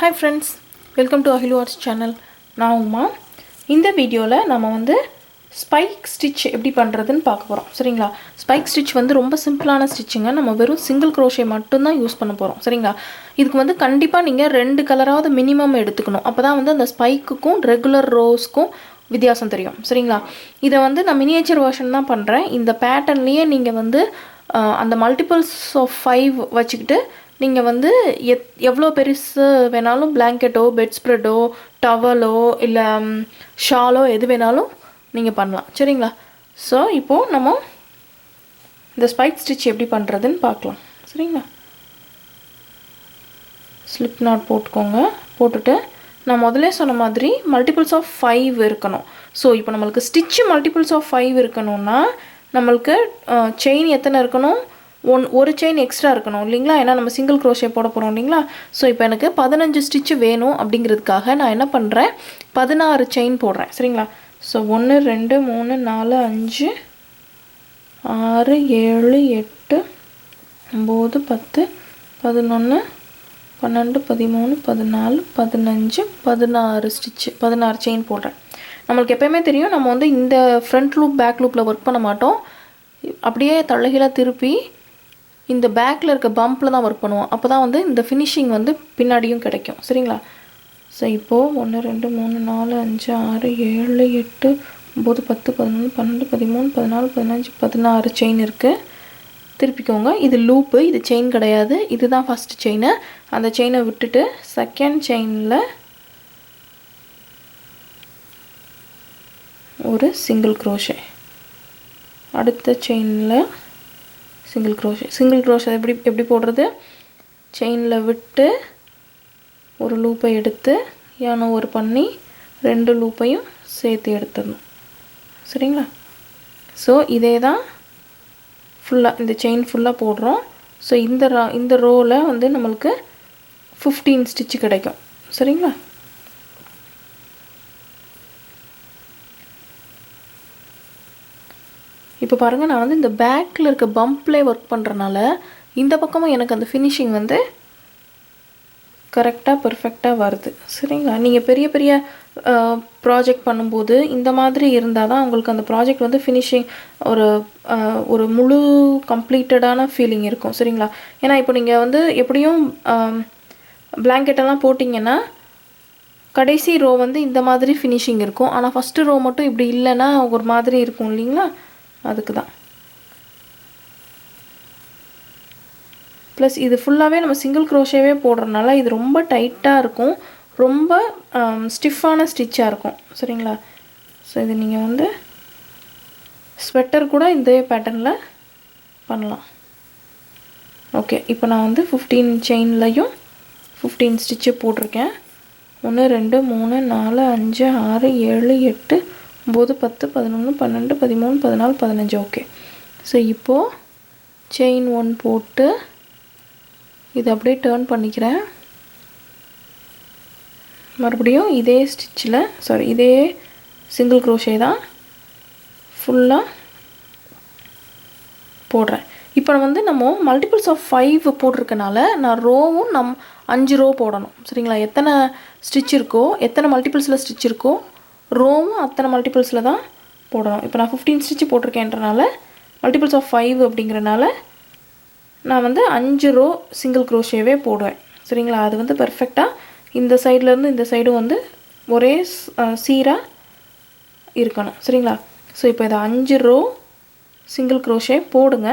Hi friends, welcome to Ahilu Arts channel. நான் உமா. இந்த வீடியோல நாம வந்து ஸ்பைக் ஸ்டிட்ச் எப்படி பண்றதுன்னு பார்க்க போறோம். சரிங்களா? ஸ்பைக் ஸ்டிட்ச் வந்து ரொம்ப சிம்பிளான ஸ்டிட்ச்ங்க. நம்ம வெறும் சிங்கிள் crochet மட்டும் தான் யூஸ் பண்ண போறோம். சரிங்களா? இதுக்கு வந்து கண்டிப்பா நீங்க ரெண்டு கலராவது மினிமம் எடுத்துக்கணும். அப்பதான் வந்து அந்த ஸ்பைக்குக்கும் ரெகுலர் ரோஸ்க்கும் வித்தியாசம் தெரியும். சரிங்களா? இத வந்து நான் மினியேச்சர் வெர்ஷன் தான் பண்றேன். இந்த பேட்டர்ன்லயே நீங்க வந்து அந்த மல்டிபிள்ஸ் ஆஃப் 5 வச்சுக்கிட்டு நீங்கள் வந்து எவ்வளோ பெருசு வேணாலும் பிளாங்கெட்டோ பெட் ஸ்ப்ரெட்டோ டவலோ இல்லை ஷாலோ எது வேணாலும் நீங்கள் பண்ணலாம். சரிங்களா? ஸோ இப்போது நம்ம இந்த ஸ்பைக் ஸ்டிச் எப்படி பண்ணுறதுன்னு பார்க்கலாம். சரிங்களா? ஸ்லிப் நாட் போட்டுக்கோங்க. போட்டுட்டு நான் முதல்ல சொன்ன மாதிரி மல்டிபிள்ஸ் ஆஃப் 5 இருக்கணும். ஸோ இப்போ நம்மளுக்கு ஸ்டிச்சு மல்டிபிள்ஸ் ஆஃப் 5 இருக்கணும்னா நம்மளுக்கு செயின் எத்தனை இருக்கணும்? ஒரு செயின் எக்ஸ்ட்ரா இருக்கணும் இல்லைங்களா? ஏன்னா நம்ம சிங்கிள் crochet போட போகிறோம் இல்லைங்களா? ஸோ இப்போ எனக்கு 15 ஸ்டிச்சு வேணும் அப்படிங்கிறதுக்காக நான் என்ன பண்ணுறேன், 16 செயின் போடுறேன். சரிங்களா? ஸோ 1 2 3 4 5 6 7 8 9 10 11 12 13 14 15 16 ஸ்டிச்சு 16 செயின் போடுறேன். நம்மளுக்கு எப்போயுமே தெரியும் நம்ம வந்து இந்த ஃப்ரண்ட் லூப் பேக் லூப்பில் ஒர்க் பண்ண மாட்டோம். அப்படியே தலைகீழாக திருப்பி இந்த பேக்கில் இருக்க பம்பில் தான் ஒர்க் பண்ணுவோம். அப்போ தான் வந்து இந்த ஃபினிஷிங் வந்து பின்னாடியும் கிடைக்கும். சரிங்களா? ஸோ இப்போது 1 2 3 4 5 6 7 8 9 10 11 12 13 14 15 16 செயின் இருக்குது. திருப்பிக்கோங்க. இது லூப்பு, இது செயின் கிடையாது. இதுதான் ஃபஸ்ட்டு செயினு. அந்த செயினை விட்டுட்டு செகண்ட் செயினில் ஒரு சிங்கிள் crochet, அடுத்த செயினில் சிங்கிள் crochet எப்படி போடுறது, செயினில் விட்டு ஒரு லூப்பை எடுத்து யானோ ஒரு பண்ணி ரெண்டு லூப்பையும் சேர்த்து எடுத்துடணும். சரிங்களா? ஸோ இதே தான் ஃபுல்லாக இந்த செயின் ஃபுல்லாக போடுறோம். ஸோ இந்த ரோவில் வந்து நம்மளுக்கு 15 ஸ்டிச்சு கிடைக்கும். சரிங்களா? இப்போ பாருங்கள், நான் வந்து இந்த பேக்கில் இருக்க பம்ப்லேயே ஒர்க் பண்ணுறனால இந்த பக்கமும் எனக்கு அந்த ஃபினிஷிங் வந்து கரெக்டாக பர்ஃபெக்டாக வருது. சரிங்களா? நீங்கள் பெரிய பெரிய ப்ராஜெக்ட் பண்ணும்போது இந்த மாதிரி இருந்தால் தான் உங்களுக்கு அந்த ப்ராஜெக்ட் வந்து ஃபினிஷிங் ஒரு முழு கம்ப்ளீட்டடான ஃபீலிங் இருக்கும். சரிங்களா? ஏன்னா இப்போ நீங்கள் வந்து எப்படியும் பிளாங்கெட்டெல்லாம் போட்டிங்கன்னா கடைசி ரோ வந்து இந்த மாதிரி ஃபினிஷிங் இருக்கும். ஆனால் ஃபஸ்ட்டு ரோ மட்டும் இப்படி இல்லைன்னா ஒரு மாதிரி இருக்கும் இல்லைங்களா? அதுக்கு தான். ப்ளஸ் இது ஃபுல்லாகவே நம்ம சிங்கிள் crochetவே போடுறதுனால இது ரொம்ப டைட்டாக இருக்கும், ரொம்ப ஸ்டிஃபான ஸ்டிச்சாக இருக்கும். சரிங்களா? ஸோ இது நீங்கள் வந்து ஸ்வெட்டர் கூட இந்த பேட்டர்னில் பண்ணலாம். ஓகே, இப்போ நான் வந்து 15 செயின்லையும் 15 ஸ்டிச்சு போட்டிருக்கேன். 1 2 3 4 5 6 7 8 9 10 11 12 13 14 15. ஓகே, ஸோ இப்போது செயின் 1 போட்டு இதை அப்படியே டேர்ன் பண்ணிக்கிறேன். மறுபடியும் இதே ஸ்டிச்சில் இதே சிங்கிள் crochet தான் ஃபுல்லாக போடுறேன். இப்போ வந்து நம்ம மல்டிபிள்ஸ் ஆஃப் 5 போட்டிருக்கனால நான் ரோவும் 5 ரோ போடணும். சரிங்களா? எத்தனை ஸ்டிச் இருக்கோ, எத்தனை மல்டிபிள்ஸில் ஸ்டிச் இருக்கோ ரோவும் அத்தனை மல்டிபிள்ஸில் தான் போடணும். இப்போ நான் 15 ஸ்டிச்சு போட்டிருக்கேன்றனால மல்டிபிள்ஸ் ஆஃப் 5 அப்படிங்கிறனால நான் வந்து 5 ரோ சிங்கிள் crochetவே போடுவேன். சரிங்களா? அது வந்து பர்ஃபெக்டாக இந்த சைட்லேருந்து இந்த சைடும் வந்து ஒரே சீராக இருக்கணும். சரிங்களா? ஸோ இப்போ இதை 5 ரோ சிங்கிள் crochet போடுங்க.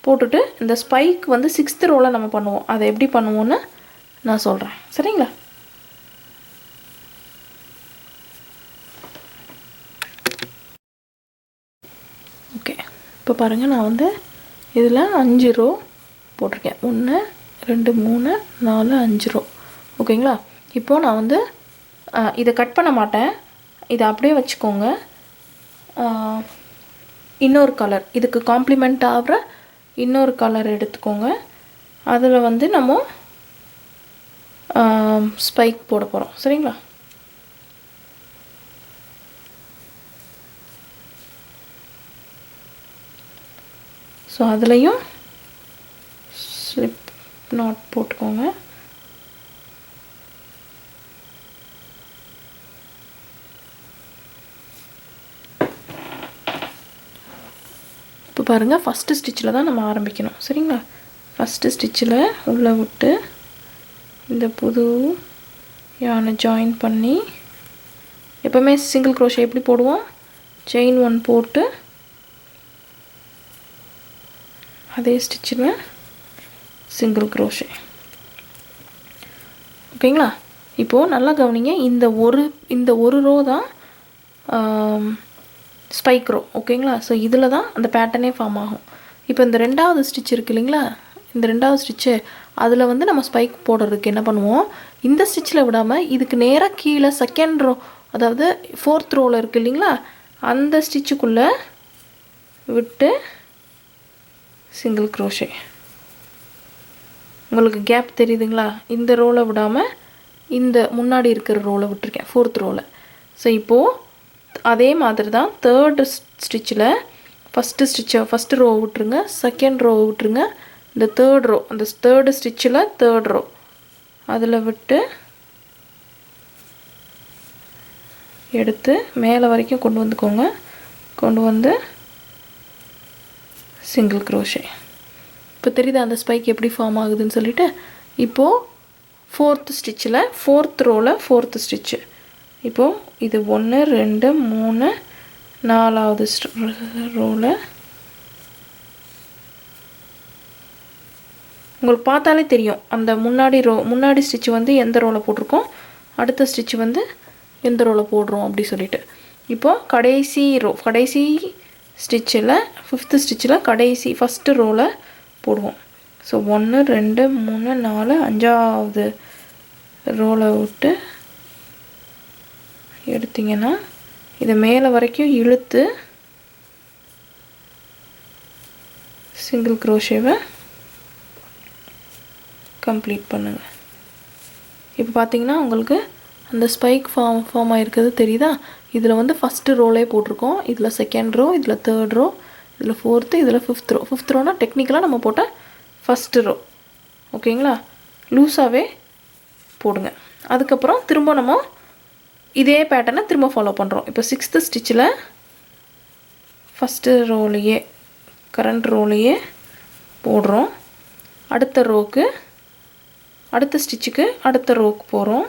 போட்டுட்டு இந்த ஸ்பைக் வந்து 6th ரோவில் நம்ம பண்ணுவோம். அதை எப்படி பண்ணுவோன்னு நான் சொல்கிறேன். சரிங்களா? ஓகே, இப்போ பாருங்கள், நான் வந்து இதில் 5 ரோ போட்டிருக்கேன். 1 2 3 4 5 ரோ. ஓகேங்களா? இப்போது நான் வந்து இதை கட் பண்ண மாட்டேன், இதை அப்படியே வச்சுக்கோங்க. இன்னொரு கலர், இதுக்கு காம்ப்ளிமெண்ட் ஆகிற இன்னொரு கலர் எடுத்துக்கோங்க. அதில் வந்து நம்ம ஸ்பைக் போட போகிறோம். சரிங்களா? ஸோ அதுலேயும் ஸ்லிப் நாட் போட்டுக்கோங்க. பாருங்கள், ஃபஸ்ட்டு ஸ்டிச்சில் தான் நம்ம ஆரம்பிக்கணும். சரிங்களா? ஃபஸ்ட்டு ஸ்டிச்சில் உள்ளே விட்டு இந்த புது யானை ஜாயின் பண்ணி, எப்போவுமே சிங்கிள் க்ரோஷே எப்படி போடுவோம், செயின் 1 போட்டு அதே ஸ்டிச்சில் சிங்கிள் க்ரோஷே. ஓகேங்களா? இப்போது நல்லா கவனிங்க, இந்த ஒரு ரோ தான் ஸ்பைக் ரோ. ஓகேங்களா? ஸோ இதில் தான் அந்த பேட்டர்னே ஃபார்ம் ஆகும். இப்போ இந்த 2வது ஸ்டிச் இருக்குது இல்லைங்களா, இந்த 2வது ஸ்டிச்சு அதில் வந்து நம்ம ஸ்பைக் போடுறதுக்கு என்ன பண்ணுவோம், இந்த ஸ்டிச்சில் விடாமல் இதுக்கு நேராக கீழே செகண்ட் ரோ, அதாவது 4th ரோவில் இருக்குது இல்லைங்களா, அந்த ஸ்டிச்சுக்குள்ளே விட்டு சிங்கிள் க்ரோஷே. உங்களுக்கு கேப் தெரியுதுங்களா? இந்த ரோவில் விடாமல் இந்த முன்னாடி இருக்கிற ரோவில் விட்டுருக்கேன், 4th ரோவில். ஸோ இப்போது அதே மாதிரி தான் 3rd ஸ்டிச்சில் ஃபஸ்ட்டு ரோ விட்டுருங்க, செகண்ட் ரோ விட்டுருங்க, இந்த 3rd ரோ, அந்த 3rd ஸ்டிச்சில் 3rd ரோ அதில் விட்டு எடுத்து மேலே வரைக்கும் கொண்டு வந்துக்கோங்க. கொண்டு வந்து சிங்கிள் க்ரோஷே. இப்போ தெரியுதா அந்த ஸ்பைக் எப்படி ஃபார்ம் ஆகுதுன்னு சொல்லிட்டு. இப்போது 4th ஸ்டிச்சில் 4th ரோவில் 4th ஸ்டிச்சு. இப்போது இது 1 2 3 4வது ரோவில் உங்களுக்கு பார்த்தாலே தெரியும் அந்த முன்னாடி ஸ்டிச்சு வந்து எந்த ரோவில் போட்டிருக்கோம், அடுத்த ஸ்டிச்சு வந்து எந்த ரோவில் போடுறோம் அப்படி சொல்லிட்டு. இப்போது கடைசி ஸ்டிச்சில் 5th ஸ்டிச்சில் ஃபஸ்ட்டு ரோவில் போடுவோம். ஸோ 1 2 3 4 5வது ரோவில் விட்டு எடுத்திங்கன்னா இதை மேலே வரைக்கும் இழுத்து சிங்கிள் க்ரோஷேவை கம்ப்ளீட் பண்ணுங்கள். இப்போ பார்த்தீங்கன்னா உங்களுக்கு அந்த ஸ்பைக் ஃபார்ம் ஆகிருக்கிறது தெரியுதா? இதில் வந்து ஃபஸ்ட்டு ரோலே போட்டிருக்கோம், இதில் செகண்ட் ரோ, இதில் 3rd ரோ, இதில் 4th, இதில் 5th ரோ. 5th ரோனால் டெக்னிக்கலாக நம்ம போட்ட ஃபஸ்ட்டு ரோ. ஓகேங்களா? லூஸாகவே போடுங்க. அதுக்கப்புறம் திரும்ப நம்ம இதே பேட்டர்னை திரும்ப ஃபாலோ பண்ணுறோம். இப்போ 6th ஸ்டிச்சில் ஃபஸ்ட்டு ரோலையே கரண்ட் ரோலையே போடுறோம். அடுத்த ஸ்டிச்சுக்கு அடுத்த ரோக்கு போகிறோம்.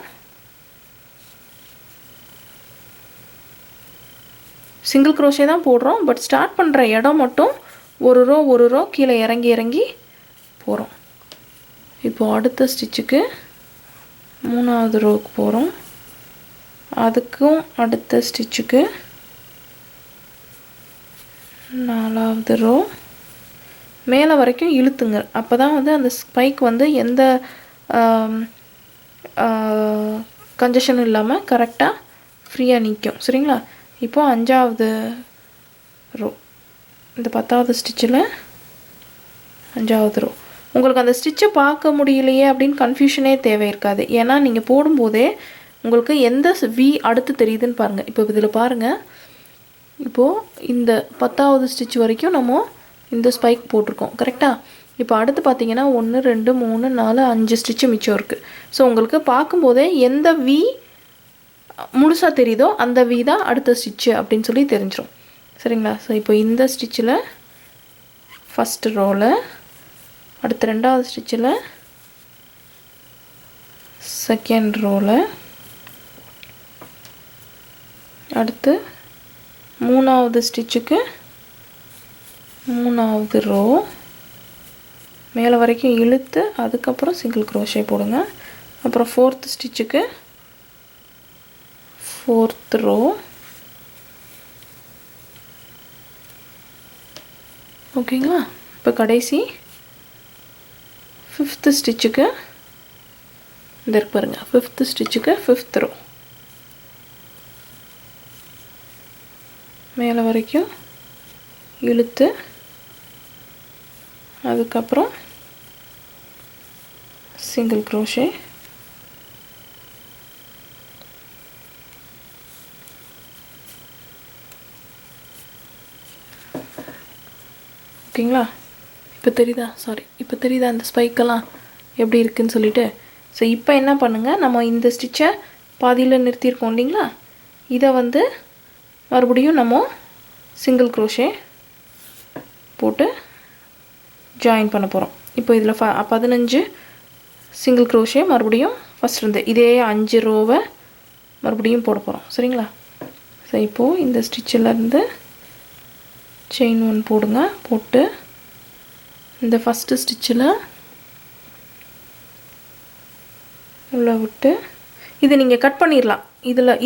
சிங்கிள் க்ரோஷே தான் போடுறோம், பட் ஸ்டார்ட் பண்ணுற இடம் மட்டும் ஒரு ரோ கீழே இறங்கி போகிறோம். இப்போது அடுத்த ஸ்டிச்சுக்கு 3வது ரோக்கு போகிறோம். அதுக்கும் அடுத்த ஸ்டிச்சுக்கு 4வது ரோ மேலே வரைக்கும் இழுத்துங்க. அப்போ தான் வந்து அந்த ஸ்பைக் வந்து எந்த கன்ஜஷனும் இல்லாமல் கரெக்டாக ஃப்ரீயாக நிற்கும். சரிங்களா? இப்போது 5வது ரோ, இந்த 10வது ஸ்டிச்சில் 5வது ரோ. உங்களுக்கு அந்த ஸ்டிச்சை பார்க்க முடியலையே அப்படின்னு கன்ஃபியூஷனே தேவை இருக்காது. ஏன்னா நீங்கள் போடும்போதே உங்களுக்கு எந்த வி அடுத்து தெரியுதுன்னு பாருங்கள். இப்போ இதில் பாருங்கள், இப்போது இந்த 10வது ஸ்டிச் வரைக்கும் நம்ம இந்த ஸ்பைக் போட்டிருக்கோம். கரெக்டாக? இப்போ அடுத்து பார்த்தீங்கன்னா 1 2 3 4 5 ஸ்டிச்சு மிச்சம் இருக்குது. ஸோ உங்களுக்கு பார்க்கும்போதே எந்த வி முழுசாக தெரியுதோ அந்த வி தான் அடுத்த ஸ்டிச்சு அப்படின்னு சொல்லி தெரிஞ்சிடும். சரிங்களா? ஸோ இப்போ இந்த ஸ்டிச்சில் ஃபஸ்ட்டு ரோவில், அடுத்த 2வது ஸ்டிச்சில் செகண்ட் ரோவில், அடுத்து 3வது ஸ்டிச்சுக்கு 3வது ரோ மேலே வரைக்கும் இழுத்து அதுக்கப்புறம் சிங்கிள் க்ரோஷே போடுங்க. அப்புறம் 4th ஸ்டிச்சுக்கு 4th ரோ, ஓகேங்களா? இப்போ கடைசி 5th ஸ்டிச்சுக்கு இந்த இருக்கு பாருங்க, 5th ஸ்டிச்சுக்கு 5th ரோ மேலே வரைக்கும் இழுத்து அதுக்கப்புறம் சிங்கிள் க்ரோஷே. ஓகேங்களா? இப்போ தெரியுதா அந்த ஸ்பைக்கெல்லாம் எப்படி இருக்குதுன்னு சொல்லிட்டு. ஸோ இப்போ என்ன பண்ணுங்கள், நம்ம இந்த ஸ்டிச்சை பாதியில் நிறுத்தியிருக்கோம் இல்லைங்களா, இதை வந்து மறுபடியும் நம்ம சிங்கிள் க்ரோஷே போட்டு ஜாயின் பண்ண போகிறோம். இப்போ இதில் 15 சிங்கிள் க்ரோஷே மறுபடியும் ஃபஸ்ட் இருந்து இதே 5 ரோவை மறுபடியும் போட போகிறோம். சரிங்களா? ஸோ இப்போது இந்த ஸ்டிச்சிலேருந்து செயின் 1 போடுங்க. போட்டு இந்த ஃபஸ்ட்டு ஸ்டிச்சில் உள்ளே விட்டு இதை நீங்கள் கட் பண்ணிடலாம்.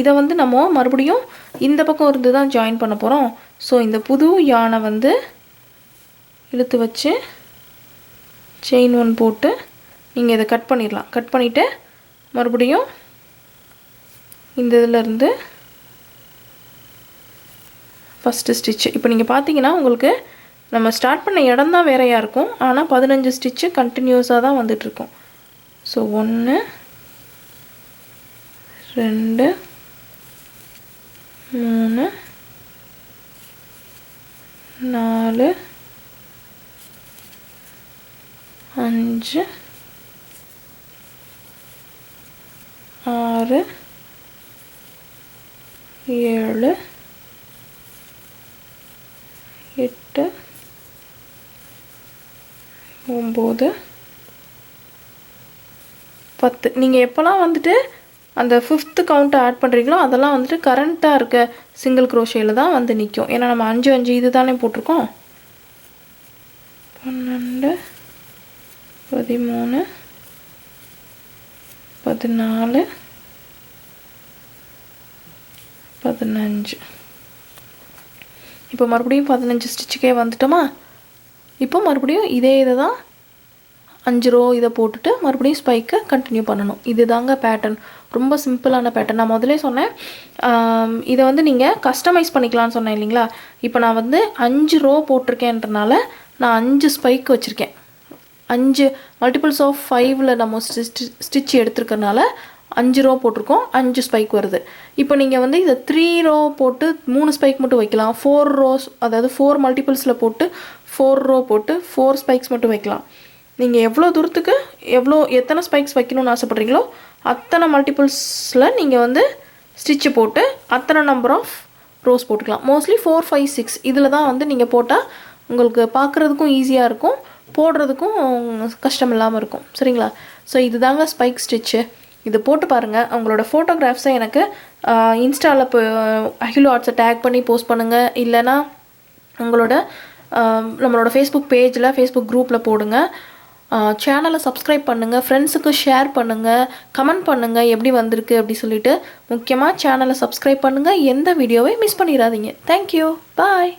இதை வந்து நம்ம மறுபடியும் இந்த பக்கம் இருந்து தான் ஜாயின் பண்ண போகிறோம். ஸோ இந்த புது யானை வந்து இழுத்து வச்சு செயின் 1 போட்டு நீங்கள் இதை கட் பண்ணிடலாம். கட் பண்ணிவிட்டு மறுபடியும் இந்த இதிலேருந்து ஃபஸ்ட்டு ஸ்டிச்சு இப்போ நீங்கள் பார்த்தீங்கன்னா உங்களுக்கு நம்ம ஸ்டார்ட் பண்ண இடம் தான் வேறையாக இருக்கும். ஆனால் 15 ஸ்டிச்சு கண்டினியூஸாக தான் வந்துட்டுருக்கும். ஸோ 1 2 3 4 5 6 7 8 9 10. நீங்கள் எப்போல்லாம் வந்துட்டு அந்த 5th கவுண்ட்டை ஆட் பண்ணுறீங்களோ அதெல்லாம் வந்துட்டு கரண்ட்டாக இருக்க சிங்கிள் க்ரோஷேயில் தான் வந்து நிற்கும். ஏன்னா நம்ம 5 இது தானே போட்டிருக்கோம். 12 13 14 15. இப்போ மறுபடியும் 15 ஸ்டிச்சுக்கே வந்துட்டோமா? இப்போ மறுபடியும் இதே இதை தான் 5 ரோ இதை போட்டுட்டு மறுபடியும் ஸ்பைக்கை கண்டினியூ பண்ணணும். இது தாங்க பேட்டர்ன். ரொம்ப சிம்பிளான பேட்டர்ன். நான் முதலே சொன்னேன் இதை வந்து நீங்கள் கஸ்டமைஸ் பண்ணிக்கலாம்னு சொன்னேன் இல்லைங்களா? இப்போ நான் வந்து 5 ரோ போட்டிருக்கேன்றனால நான் 5 ஸ்பைக் வச்சுருக்கேன். 5 மல்டிபிள்ஸ் ஆஃப் 5ல் நம்ம ஸ்டிச் எடுத்துருக்கனால 5 ரோ போட்டிருக்கோம். 5 ஸ்பைக் வருது. இப்போ நீங்கள் வந்து இதை 3 ரோ போட்டு 3 ஸ்பைக் மட்டும் வைக்கலாம். 4 ரோஸ் அதாவது 4 மல்டிபிள்ஸில் போட்டு 4 ரோ போட்டு 4 ஸ்பைக்ஸ் மட்டும் வைக்கலாம். நீங்கள் எவ்வளோ தூரத்துக்கு எத்தனை ஸ்பைக்ஸ் வைக்கணும்னு ஆசைப்பட்றீங்களோ அத்தனை மல்டிபிள்ஸில் நீங்கள் வந்து ஸ்டிச்சு போட்டு அத்தனை நம்பர் ஆஃப் ரோஸ் போட்டுக்கலாம். மோஸ்ட்லி 4 5 6 இதில் தான் வந்து நீங்கள் போட்டால் உங்களுக்கு பார்க்குறதுக்கும் ஈஸியாக இருக்கும், போடுறதுக்கும் கஷ்டம் இல்லாமல் இருக்கும். சரிங்களா? ஸோ இது தாங்க ஸ்பைக் ஸ்டிச்சு. இது போட்டு பாருங்கள். உங்களோட ஃபோட்டோகிராஃப்ஸை எனக்கு இன்ஸ்டாவில் இப்போ அகிலோ ஆர்ட்ஸை டேக் பண்ணி போஸ்ட் பண்ணுங்கள். இல்லைனா நம்மளோட ஃபேஸ்புக் பேஜில் ஃபேஸ்புக் குரூப்பில் போடுங்க. சேனலை சப்ஸ்கிரைப் பண்ணுங்கள், ஃப்ரெண்ட்ஸுக்கு ஷேர் பண்ணுங்கள், கமெண்ட் பண்ணுங்கள் எப்படி வந்திருக்கு அப்படி சொல்லிவிட்டு. முக்கியமாக சேனலை சப்ஸ்கிரைப் பண்ணுங்கள், எந்த வீடியோவை மிஸ் பண்ணிடாதீங்க. தேங்க்யூ, பாய்.